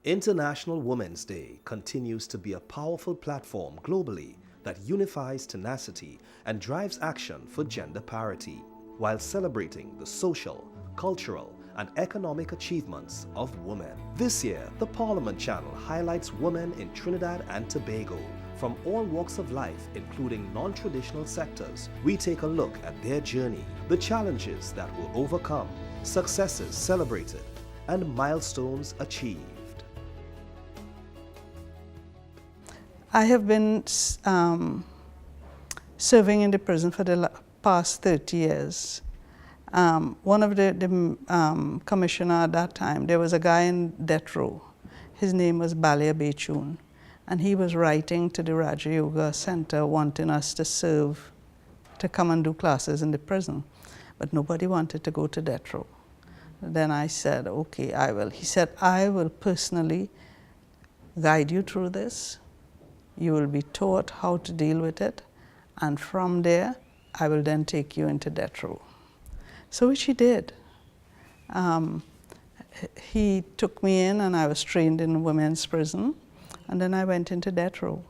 International Women's Day continues to be a powerful platform globally that unifies tenacity and drives action for gender parity, while celebrating the social, cultural, and economic achievements of women. This year, the Parliament Channel highlights women in Trinidad and Tobago from all walks of life, including non-traditional sectors. We take a look at their journey, the challenges that were overcome, successes celebrated, and milestones achieved. I have been serving in the prison for the past 30 years. One of the commissioner at that time, there was a guy in death row. His name was Balia Bechun, and he was writing to the Raja Yoga Center wanting us to serve, to come and do classes in the prison. But nobody wanted to go to death row. Then I said, okay, I will. He said, I will personally guide you through this. You will be taught how to deal with it, and from there, I will then take you into death row. So which he did. He took me in, and I was trained in women's prison, and then I went into death row.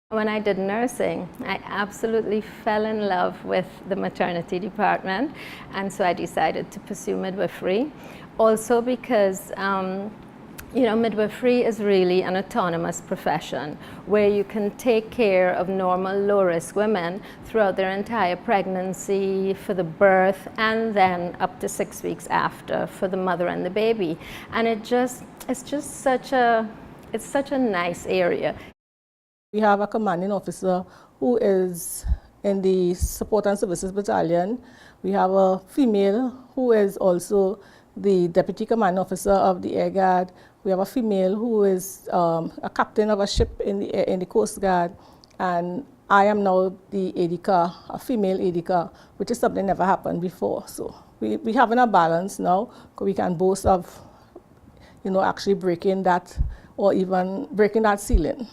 When I did nursing, I absolutely fell in love with the maternity department, and so I decided to pursue midwifery. Also because you know, midwifery is really an autonomous profession where you can take care of normal low-risk women throughout their entire pregnancy, for the birth, and then up to 6 weeks after for the mother and the baby. And it's just such a nice area. We have a commanding officer who is in the Support and Services Battalion. We have a female who is also the Deputy Commanding Officer of the Air Guard. We have a female who is a captain of a ship in the Coast Guard. And I am now the ADECA, a female ADECA, which is something never happened before. So we having a balance now, because we can boast of, you know, actually breaking that, or even breaking that ceiling.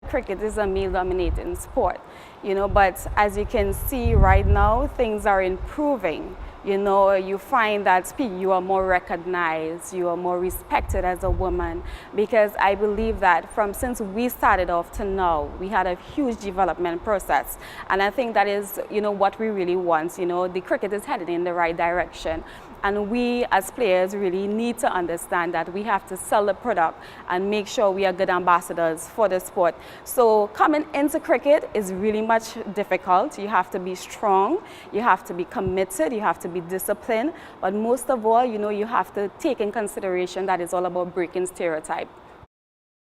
Cricket is a male-dominated sport, you know, but as you can see right now, things are improving. You know, you find that you are more recognized, you are more respected as a woman, because I believe that since we started off to now, we had a huge development process. And I think that is, you know, what we really want. You know, the cricket is headed in the right direction. And we as players really need to understand that we have to sell the product and make sure we are good ambassadors for the sport. So coming into cricket is really much difficult. You have to be strong, you have to be committed, you have to be disciplined, but most of all, you know, you have to take in consideration that it's all about breaking stereotype.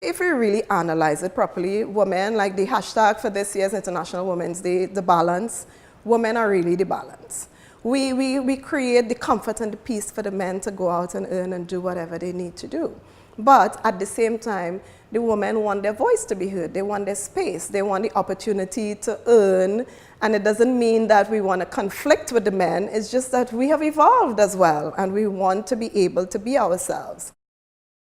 If we really analyze it properly, women, like the hashtag for this year's International Women's Day, the balance, women are really the balance. We create the comfort and the peace for the men to go out and earn and do whatever they need to do. But at the same time, the women want their voice to be heard. They want their space. They want the opportunity to earn. And it doesn't mean that we want to conflict with the men. It's just that we have evolved as well, and we want to be able to be ourselves.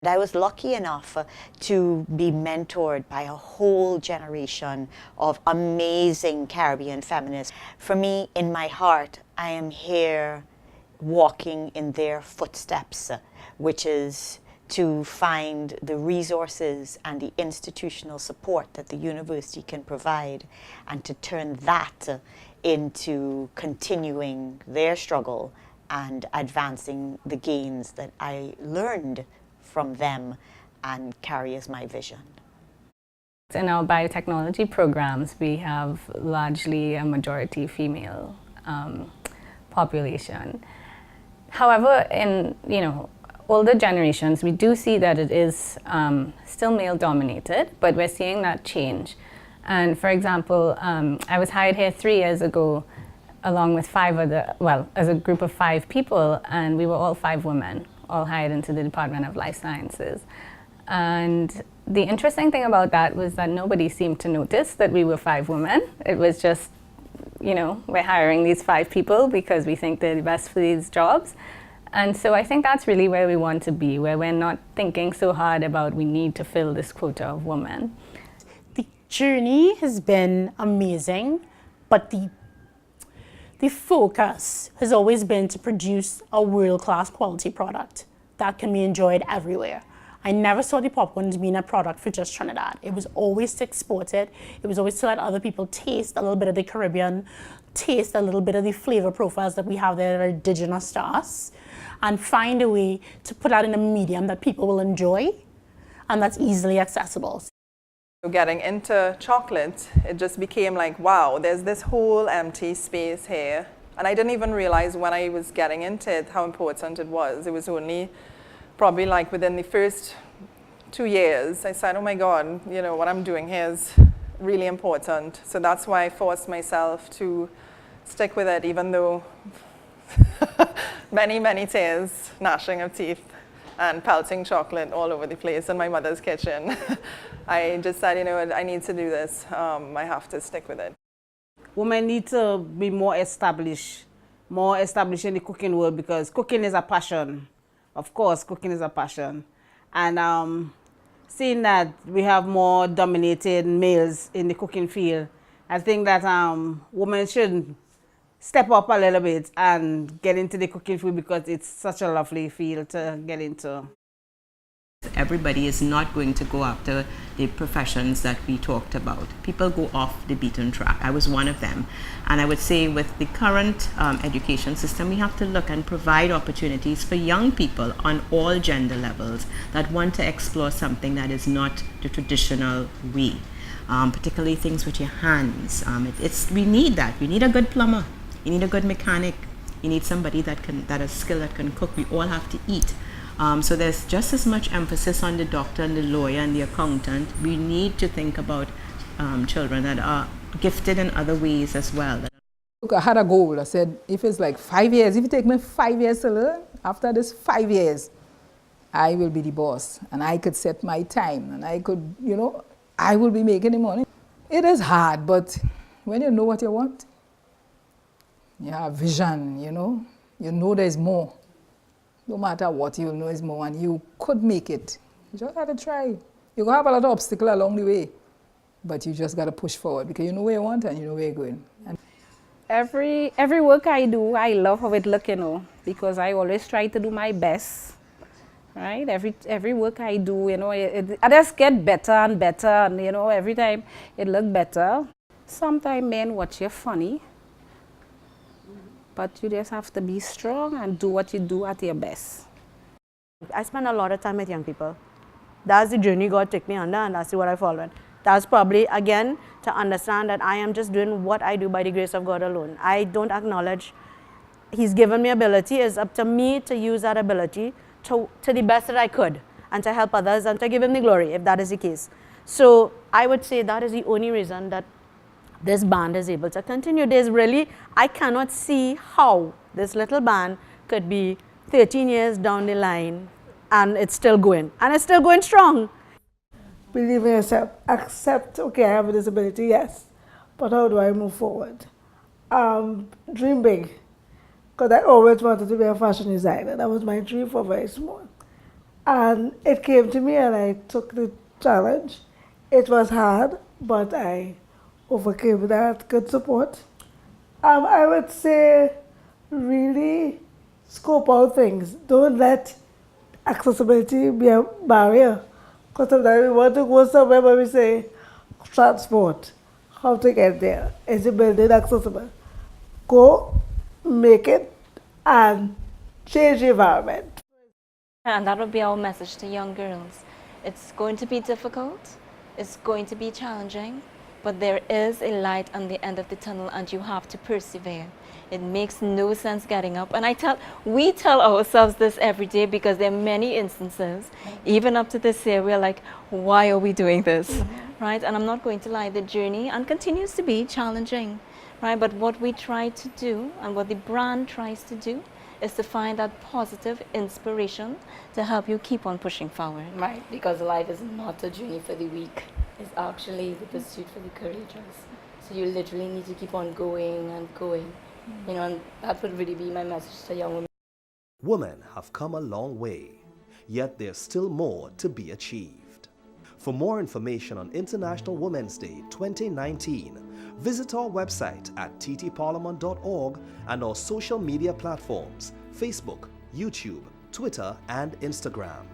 I was lucky enough to be mentored by a whole generation of amazing Caribbean feminists. For me, in my heart, I am here walking in their footsteps, which is to find the resources and the institutional support that the university can provide, and to turn that into continuing their struggle and advancing the gains that I learned from them and carry as my vision. In our biotechnology programs, we have largely a majority female population. However, in older generations, we do see that it is still male-dominated, but we're seeing that change. And for example, I was hired here 3 years ago along with as a group of 5 people, and we were all 5 women, all hired into the Department of Life Sciences. And the interesting thing about that was that nobody seemed to notice that we were 5 women. It was just, we're hiring these 5 people because we think they're the best for these jobs. And so I think that's really where we want to be, where we're not thinking so hard about we need to fill this quota of women. The journey has been amazing, but the focus has always been to produce a world-class quality product that can be enjoyed everywhere. I never saw the popcorns being a product for just Trinidad. It was always to export it. It was always to let other people taste a little bit of the Caribbean, taste a little bit of the flavor profiles that we have that are indigenous to us, and find a way to put that in a medium that people will enjoy and that's easily accessible. Getting into chocolate, it just became like, wow, there's this whole empty space here. And I didn't even realize when I was getting into it how important it was. It was only probably like within the first 2 years, I said, oh my God, you know, what I'm doing here is really important. So that's why I forced myself to stick with it, even though many, many tears, gnashing of teeth, and pelting chocolate all over the place in my mother's kitchen. I just said, you know what, I need to do this. I have to stick with it. Women need to be more established in the cooking world, because cooking is a passion. Of course, cooking is a passion. And seeing that we have more dominated males in the cooking field, I think that women should step up a little bit and get into the cooking field, because it's such a lovely field to get into. Everybody is not going to go after the professions that we talked about. People go off the beaten track. I was one of them. And I would say with the current education system, we have to look and provide opportunities for young people on all gender levels that want to explore something that is not the traditional way, particularly things with your hands. We need that. We need a good plumber. You need a good mechanic. You need somebody that is skilled, that can cook. We all have to eat. So there's just as much emphasis on the doctor and the lawyer and the accountant. We need to think about children that are gifted in other ways as well. Look, I had a goal. I said, if it's like 5 years, if it takes me 5 years to learn, after this 5 years, I will be the boss. And I could set my time. And I could, you know, I will be making the money. It is hard, but when you know what you want, you have vision, you know there's more. No matter what, you'll know is more, and you could make it. You just got to try. You're going to have a lot of obstacles along the way, but you just got to push forward, because you know where you want and you know where you're going. And every work I do, I love how it looks, you know, because I always try to do my best, right? Every work I do, you know, I just get better and better, and, you know, every time it looks better. Sometimes men watch you funny, but you just have to be strong and do what you do at your best. I spend a lot of time with young people. That's the journey God took me under, and that's what I followed. That's probably, again, to understand that I am just doing what I do by the grace of God alone. I don't acknowledge He's given me ability. It's up to me to use that ability to the best that I could, and to help others and to give Him the glory, if that is the case. So I would say that is the only reason that this band is able to continue. There's really, I cannot see how this little band could be 13 years down the line and it's still going. And it's still going strong. Believe in yourself. Accept, okay, I have a disability, yes. But how do I move forward? Dream big. Because I always wanted to be a fashion designer. That was my dream for very small. And it came to me and I took the challenge. It was hard, but I overcame that, good support. I would say really scope out things. Don't let accessibility be a barrier. Because sometimes we want to go somewhere where we say transport, how to get there. Is the building accessible? Go, make it, and change the environment. And that would be our message to young girls. It's going to be difficult, it's going to be challenging, but there is a light on the end of the tunnel and you have to persevere. It makes no sense getting up. And we tell ourselves this every day, because there are many instances, even up to this year, we're like, why are we doing this, right? And I'm not going to lie, the journey and continues to be challenging, right? But what we try to do and what the brand tries to do is to find that positive inspiration to help you keep on pushing forward. Right, because life is not a journey for the weak. It's actually the pursuit for the courageous. So you literally need to keep on going and going. You know, and that would really be my message to young women. Women have come a long way, yet there's still more to be achieved. For more information on International Women's Day 2019, visit our website at ttparliament.org and our social media platforms, Facebook, YouTube, Twitter, and Instagram.